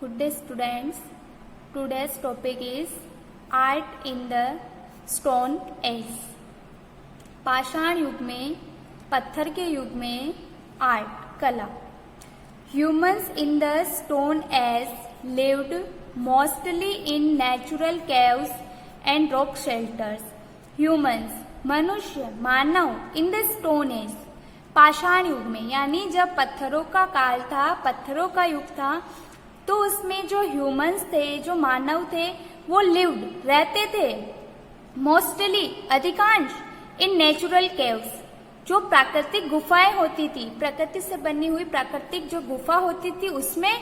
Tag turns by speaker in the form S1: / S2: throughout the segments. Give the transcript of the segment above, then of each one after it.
S1: Good day students. Today's topic is art in the stone age. पाषाण युग में, पत्थर के युग में आर्ट कला. Humans in the stone age lived mostly in natural caves and rock shelters. Humans मनुष्य मानव in the stone age पाषाण युग में, यानी जब पत्थरों का काल था, पत्थरों का युग था, तो उसमें जो ह्यूमंस थे, जो मानव थे, वो लिव्ड रहते थे मोस्टली अधिकांश इन नेचुरल केव्स, जो प्राकृतिक गुफाएं होती थी, प्रकृति से बनी हुई प्राकृतिक जो गुफा होती थी उसमें,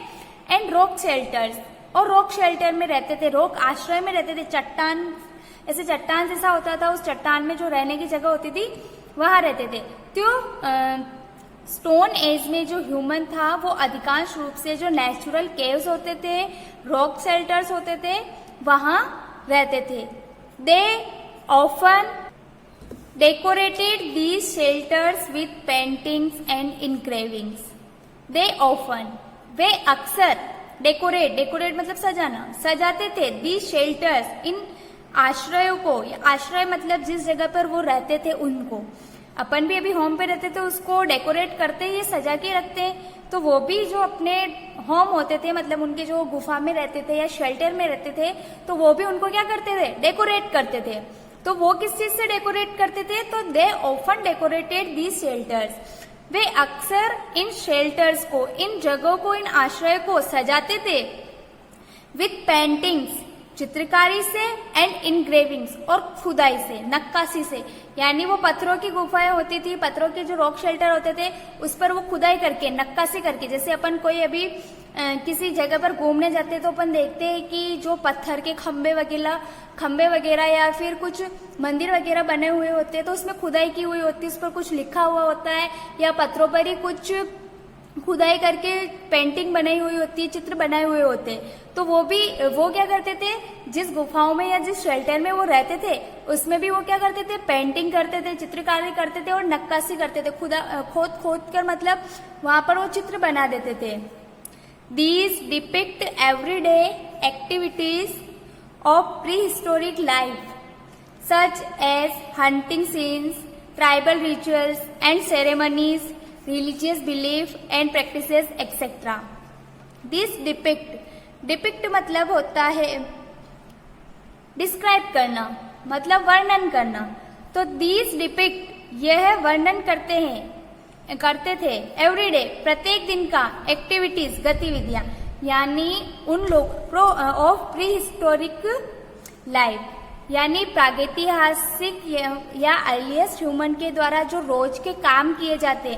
S1: एंड रॉक शेल्टर्स, और रॉक शेल्टर में रहते थे, रॉक आश्रय में रहते थे. चट्टान, ऐसे चट्टान जैसा होता था, उस चट्टान में जो रहने की जगह होती थी वहां रहते थे. तो स्टोन एज में जो ह्यूमन था वो अधिकांश रूप से जो नेचुरल केव्स होते थे, रॉक शेल्टर्स होते थे, वहां रहते थे. They often decorated these shelters with paintings and engravings. They often, वे अक्सर डेकोरेट मतलब सजाना, सजाते थे दीज शेल्टर्स, इन आश्रयों को. आश्रय मतलब जिस जगह पर वो रहते थे उनको. अपन भी अभी होम पे रहते थे, उसको डेकोरेट करते ही सजा के रखते हैं. तो वो भी जो अपने होम होते थे, मतलब उनके जो गुफा में रहते थे या शेल्टर में रहते थे, तो वो भी उनको क्या करते थे, डेकोरेट करते थे. तो वो किस चीज से डेकोरेट करते थे, तो they often decorated these shelters. वे अक्सर इन शेल्टर्स को, इन जगहों को, इन आश्रय को सजाते थे विथ पेंटिंग्स, चित्रकारी से, एंड इनग्रेविंग्स, और खुदाई से, नक्काशी से. यानी वो पत्थरों की गुफाएं होती थी, पत्थरों के जो रॉक शेल्टर होते थे उस पर वो खुदाई करके, नक्काशी करके, जैसे अपन कोई अभी किसी जगह पर घूमने जाते हैं तो अपन देखते हैं कि जो पत्थर के खंबे वगैरह या फिर कुछ मंदिर वगैरह बने हुए होते हैं, तो उसमें खुदाई की हुई होती है, उस पर कुछ लिखा हुआ होता है, या पत्थरों पर ही कुछ खुदाई करके पेंटिंग बनाई हुई होती है, चित्र बनाए हुए होते हैं. तो वो क्या करते थे, जिस गुफाओं में या जिस शेल्टर में वो रहते थे उसमें भी वो क्या करते थे, पेंटिंग करते थे, चित्रकारी करते थे और नक्काशी करते थे. खोद कर मतलब वहां पर वो चित्र बना देते थे. These depict everyday activities of prehistoric life such as hunting scenes, tribal rituals and ceremonies, religious belief and practices etc. This depict मतलब होता है डिस्क्राइब करना, मतलब वर्णन करना. तो these डिपिक्ट, यह वर्णन करते थे एवरीडे, प्रत्येक दिन का, एक्टिविटीज, गतिविधियां, यानी उन लोग ऑफ प्री हिस्टोरिक लाइफ, यानी प्रागैतिहासिक या अर्लीस्ट ह्यूमन के द्वारा जो रोज के काम किए जाते,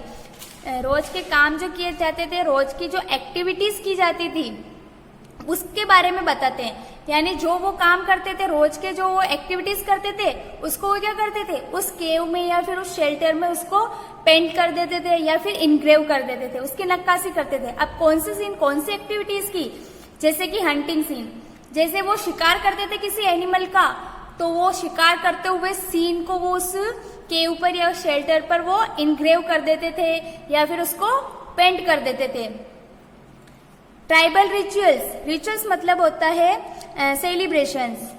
S1: रोज के काम जो किए जाते थे, रोज की जो एक्टिविटीज की जाती थी उसके बारे में बताते हैं. यानी जो वो काम करते थे, रोज के जो वो एक्टिविटीज करते थे, उसको वो क्या करते थे, उस केव में या फिर उस शेल्टर में उसको पेंट कर देते थे या फिर इनग्रेव कर देते थे, उसकी नक्काशी करते थे. अब कौन सी सीन, कौन सी एक्टिविटीज की, जैसे कि हंटिंग सीन, जैसे वो शिकार करते थे किसी एनिमल का, तो वो शिकार करते हुए सीन को वो उस केव पर या शेल्टर पर वो इनग्रेव कर देते थे या फिर उसको पेंट कर देते थे. ट्राइबल रिचुअल्स मतलब होता है सेलिब्रेशंस,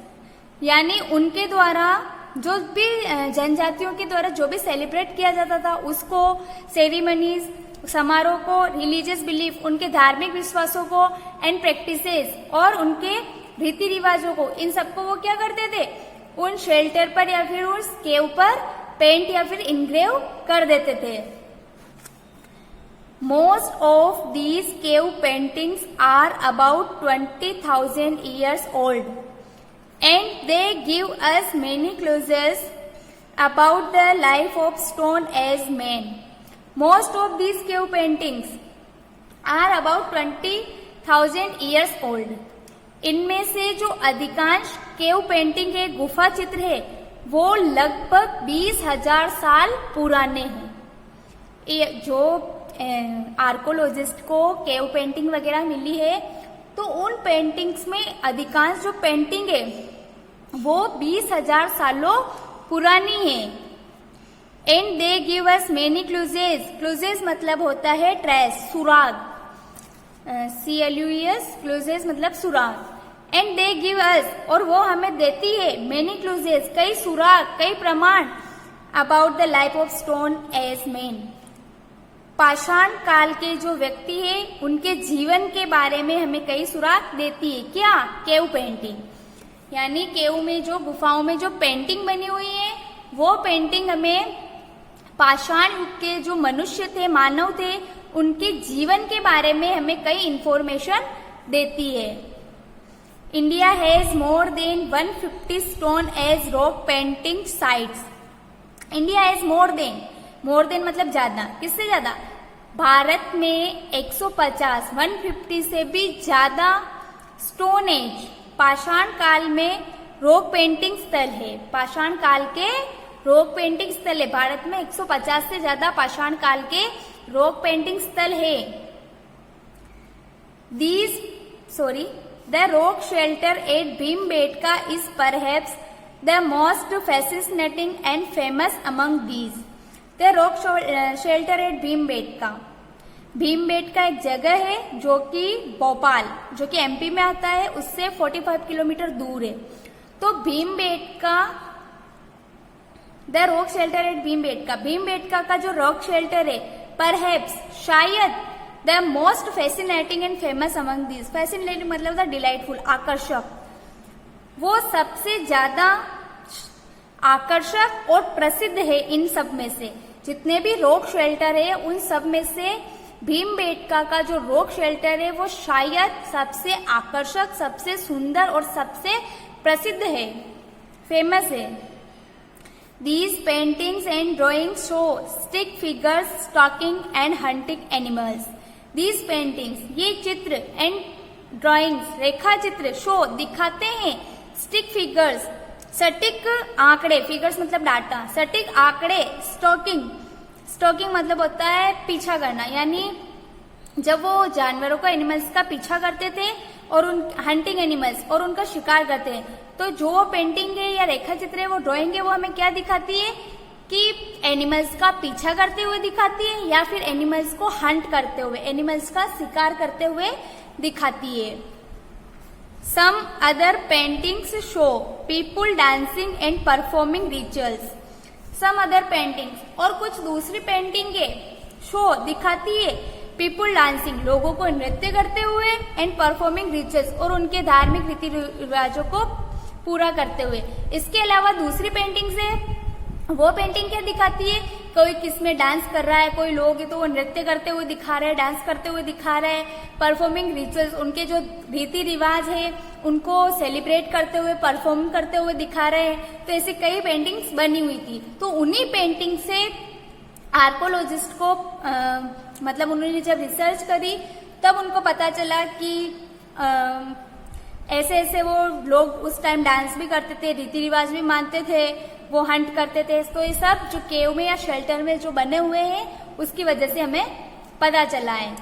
S1: यानी उनके द्वारा जो भी जनजातियों के द्वारा जो भी सेलिब्रेट किया जाता था उसको, सेरेमनीज, समारोह को, रिलीजियस बिलीफ, उनके धार्मिक विश्वासों को, एंड प्रैक्टिसेस, और उनके रीति रिवाजों को, इन सबको वो क्या करते थे, उन शेल्टर पर या फिर उस केव पर पेंट या फिर इनग्रेव कर देते थे. Most of these cave paintings are about 20,000 years old and they give us many clues about the life of stone age man. Most of these cave paintings are about 20,000 years old. इनमें से जो अधिकांश cave painting है, गुफा चित्र है, वो लगभग 20,000 साल पुराने हैं. जो आर्कोलॉजिस्ट को केव पेंटिंग वगैरह मिली है, तो उन पेंटिंग्स में अधिकांश जो पेंटिंग है वो 20,000 सालों पुरानी है. And they give us many clues. Clues मतलब होता है ट्रेस, सुराग. CLUES क्लूजेस मतलब सुराग, एंड दे गिव अस और वो हमें देती है मेनी क्लूजेस कई सुराग कई प्रमाण about the life of stone age man, पाषाण काल के जो व्यक्ति है उनके जीवन के बारे में हमें कई सुराग देती है। क्या? केव पेंटिंग, यानी केव में जो गुफाओं में जो पेंटिंग बनी हुई है वो पेंटिंग हमें पाषाण युग के जो मनुष्य थे मानव थे उनके जीवन के बारे में हमें कई इंफॉर्मेशन देती है। India has more than 150 stone age rock painting sites. India has more than मतलब ज्यादा, किससे ज्यादा? भारत में 150 150 से भी ज्यादा स्टोन एज पाषाण काल में रॉक पेंटिंग स्थल है। पाषाण काल के रॉक पेंटिंग स्थल है भारत में 150 से ज्यादा पाषाण काल के रॉक पेंटिंग स्थल है। The rock shelter at Bhimbetka is perhaps the most fascinating and famous among these. The rock shelter at Bhimbetka एक जगह है जो कि भोपाल जो कि MP में आता है उससे 45 किलोमीटर दूर है। तो Bhimbetka the rock shelter at Bhimbetka का जो रॉक शेल्टर है परहैप्स शायद the most fascinating and famous among these, fascinating मतलब द डिलाइटफुल आकर्षक, वो सबसे ज्यादा आकर्षक और प्रसिद्ध है इन सब में से। जितने भी रॉक शेल्टर है उन सब में से भीमबेटका का जो रॉक शेल्टर है वो शायद सबसे आकर्षक सबसे सुंदर और सबसे प्रसिद्ध है, फेमस है। These paintings and drawings show stick figures stalking and hunting animals. These paintings, ये चित्र एंड ड्राइंग्स रेखा चित्र शो दिखाते हैं स्टिक फिगर्स सटीक आंकड़े, फिगर्स मतलब डाटा, सटीक आंकड़े, स्टॉकिंग मतलब होता है पीछा करना, यानी जब वो जानवरों का एनिमल्स का पीछा करते थे और उन हंटिंग एनिमल्स और उनका शिकार करते हैं। तो जो पेंटिंग है या रेखा चित्र है वो ड्राइंग है वो हमें क्या दिखाती है कि एनिमल्स का पीछा करते हुए दिखाती है या फिर एनिमल्स को हंट करते हुए, एनिमल्स का शिकार करते हुए दिखाती है। Some other paintings show people dancing and performing rituals. Some other paintings और कुछ दूसरी पेंटिंग है शो दिखाती है पीपुल डांसिंग लोगों को नृत्य करते हुए एंड परफॉर्मिंग रिचुअल्स और उनके धार्मिक रीति रिवाजों को पूरा करते हुए। इसके अलावा दूसरी पेंटिंग्स है वो पेंटिंग क्या दिखाती है, कोई किसमें डांस कर रहा है, कोई लोग है तो वो नृत्य करते हुए दिखा रहे हैं, डांस करते हुए दिखा रहे हैं, परफॉर्मिंग रिचुअल्स उनके जो रीति रिवाज है उनको सेलिब्रेट करते हुए परफॉर्म करते हुए दिखा रहे हैं। तो ऐसे कई पेंटिंग्स बनी हुई थी। तो उन्हीं पेंटिंग से आर्कोलॉजिस्ट को मतलब उन्होंने जब रिसर्च करी तब उनको पता चला कि ऐसे ऐसे वो लोग उस टाइम डांस भी करते थे, रीति रिवाज भी मानते थे, वो हंट करते थे। तो ये सब जो केव में या शेल्टर में जो बने हुए हैं उसकी वजह से हमें पता चला है।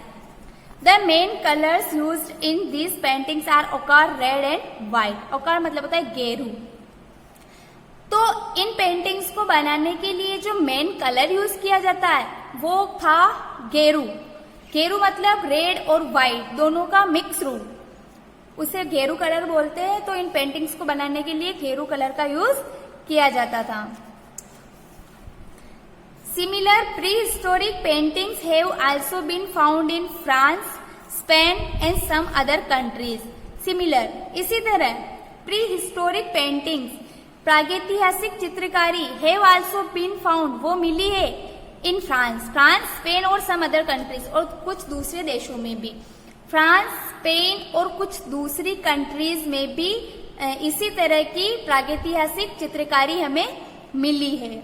S1: The main colours used in these paintings are ochre, red and white. Ochre मतलब होता है गेरू। तो इन पेंटिंग्स को बनाने के लिए जो मेन कलर यूज किया जाता है वो था गेरू। गेरू मतलब रेड और व्हाइट दोनों का मिक्स रूप, उसे गेरू कलर बोलते हैं। तो इन पेंटिंग्स को बनाने के लिए गेरू कलर का यूज किया जाता था। Similar pre historic paintings have also been found in France, Spain and some other countries. Similar इसी तरह प्री हिस्टोरिक पेंटिंग्स प्रागैतिहासिक चित्रकारी हैव आल्सो बीन फाउंड वो मिली है इन फ्रांस, स्पेन और सम अदर कंट्रीज और कुछ दूसरे देशों में भी। फ्रांस, स्पेन और कुछ दूसरी कंट्रीज में भी इसी तरह की प्रागैतिहासिक चित्रकारी हमें मिली है।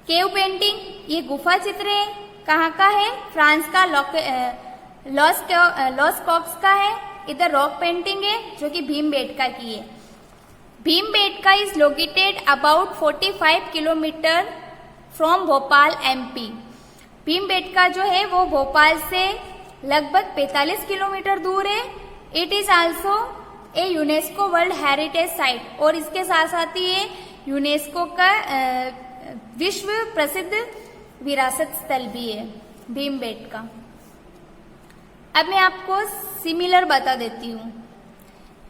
S1: केव पेंटिंग ये गुफा चित्र है, कहाँ का है? फ्रांस का लॉस कॉक्स का है। इधर रॉक पेंटिंग है जो कि भीमबेटका की है। Bhimbetka is located about 45 kilometre from Bhopal MP। Bhimbetka जो है वो भोपाल से लगभग 45 किलोमीटर दूर है। It is also a UNESCO world heritage site और इसके साथ साथ ही ये यूनेस्को का विश्व प्रसिद्ध विरासत स्थल भी है भीमबेटका। अब मैं आपको सिमिलर बता देती हूँ।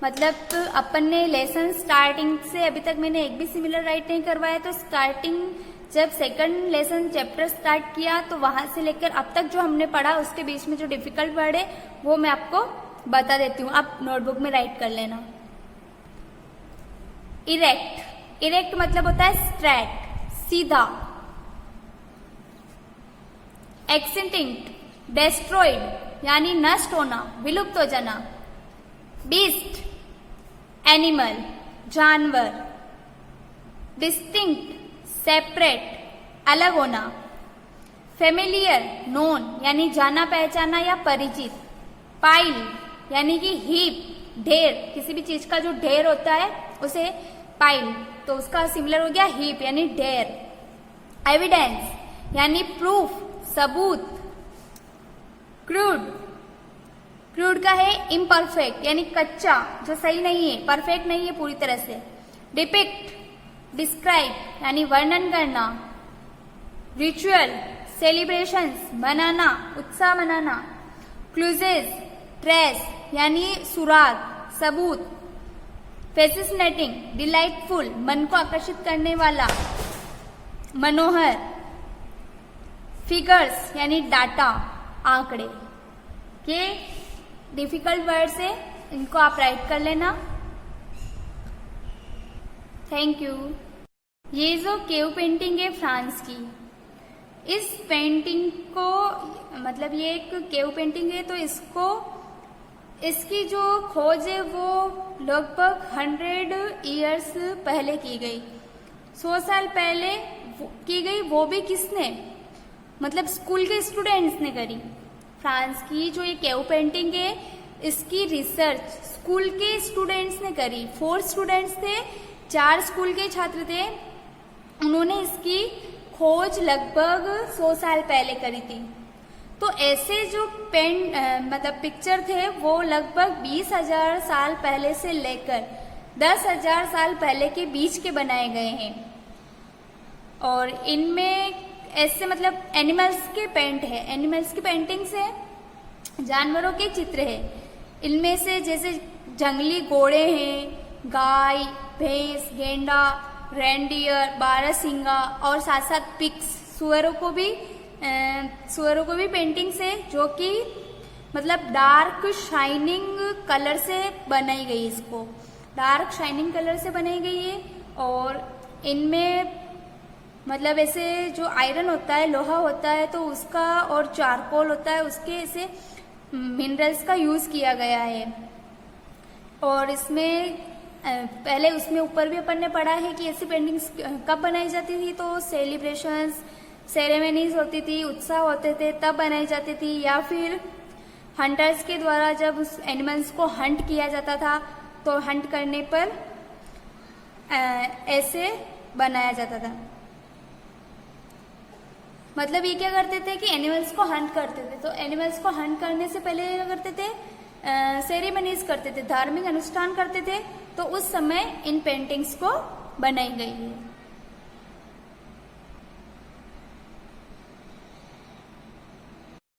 S1: मतलब अपन ने लेसन स्टार्टिंग से अभी तक मैंने एक भी सिमिलर राइट नहीं करवाया, तो स्टार्टिंग जब सेकंड लेसन चैप्टर स्टार्ट किया तो वहां से लेकर अब तक जो हमने पढ़ा उसके बीच में जो डिफिकल्ट वर्ड है वो मैं आपको बता देती हूँ। आप नोटबुक में राइट कर लेना। इरेक्ट, इरेक्ट मतलब होता है स्ट्रेट, सीधा। एक्सटिंक्ट, डेस्ट्रॉयड यानी नष्ट होना, विलुप्त हो जाना। बीस्ट, एनिमल, जानवर। डिस्टिंक्ट, सेपरेट, अलग होना। फेमिलियर, नोन यानी जाना पहचाना या परिचित। पाइल यानी कि हीप, ढेर, किसी भी चीज का जो ढेर होता है उसे पाइल, तो उसका सिमिलर हो गया हीप यानी ढेर। एविडेंस यानी प्रूफ, सबूत। क्रूड, क्रूड का है इम्परफेक्ट यानी कच्चा, जो सही नहीं है, परफेक्ट नहीं है पूरी तरह से। डिपिक्ट, डिस्क्राइब यानी वर्णन करना। रिचुअल, सेलिब्रेशंस, मनाना, उत्साह मनाना। क्लूजेस, ट्रेस यानी सुराग, सबूत। फैसिनेटिंग, डिलाइटफुल, मन को आकर्षित करने वाला, मनोहर। फिगर्स यानी डाटा, आंकड़े। ये डिफिकल्ट वर्ड्स है, इनको आप राइट कर लेना। Thank you. ये जो केव पेंटिंग है फ्रांस की, इस पेंटिंग को मतलब ये एक केव पेंटिंग है, तो इसकी जो खोज है वो लगभग 100 ईयर्स पहले की गई, 100 साल पहले की गई। वो भी किसने, मतलब स्कूल के स्टूडेंट्स ने करी। फ्रांस की जो ये केव पेंटिंग है इसकी रिसर्च स्कूल के स्टूडेंट्स ने करी। 4 स्टूडेंट्स थे, 4 स्कूल के छात्र थे, उन्होंने इसकी खोज लगभग 100 साल पहले करी थी। तो ऐसे जो मतलब पिक्चर थे वो लगभग 20,000 साल पहले से लेकर 10,000 साल पहले के बीच के बनाए गए हैं। और इनमें ऐसे मतलब एनिमल्स के पेंट है, एनिमल्स की पेंटिंग्स है, जानवरों के चित्र है। इनमें से जैसे जंगली घोड़े हैं, गाय, भैंस, गेंडा, रेंडियर, बारहसिंगा और साथ साथ पिग्स, सुअरों को भी पेंटिंग्स है, जो कि मतलब डार्क शाइनिंग कलर से बनाई गई, इसको डार्क शाइनिंग कलर से बनाई गई है। और इनमें मतलब ऐसे जो आयरन होता है, लोहा होता है, तो उसका और चारकोल होता है, उसके ऐसे मिनरल्स का यूज किया गया है। और इसमें पहले उसमें ऊपर भी अपन ने पढ़ा है कि ऐसी पेंटिंग्स कब बनाई जाती थी, तो सेलिब्रेशंस, सेरेमनीज होती थी, उत्साह होते थे तब बनाई जाती थी, या फिर हंटर्स के द्वारा जब उस एनिमल्स को हंट किया जाता था तो हंट करने पर ऐसे बनाया जाता था। मतलब ये क्या करते थे कि एनिमल्स को हंट करते थे, तो एनिमल्स को हंट करने से पहले क्या करते थे, सेरेमनीज करते थे, धार्मिक अनुष्ठान करते थे, तो उस समय इन पेंटिंग्स को बनाई गई है।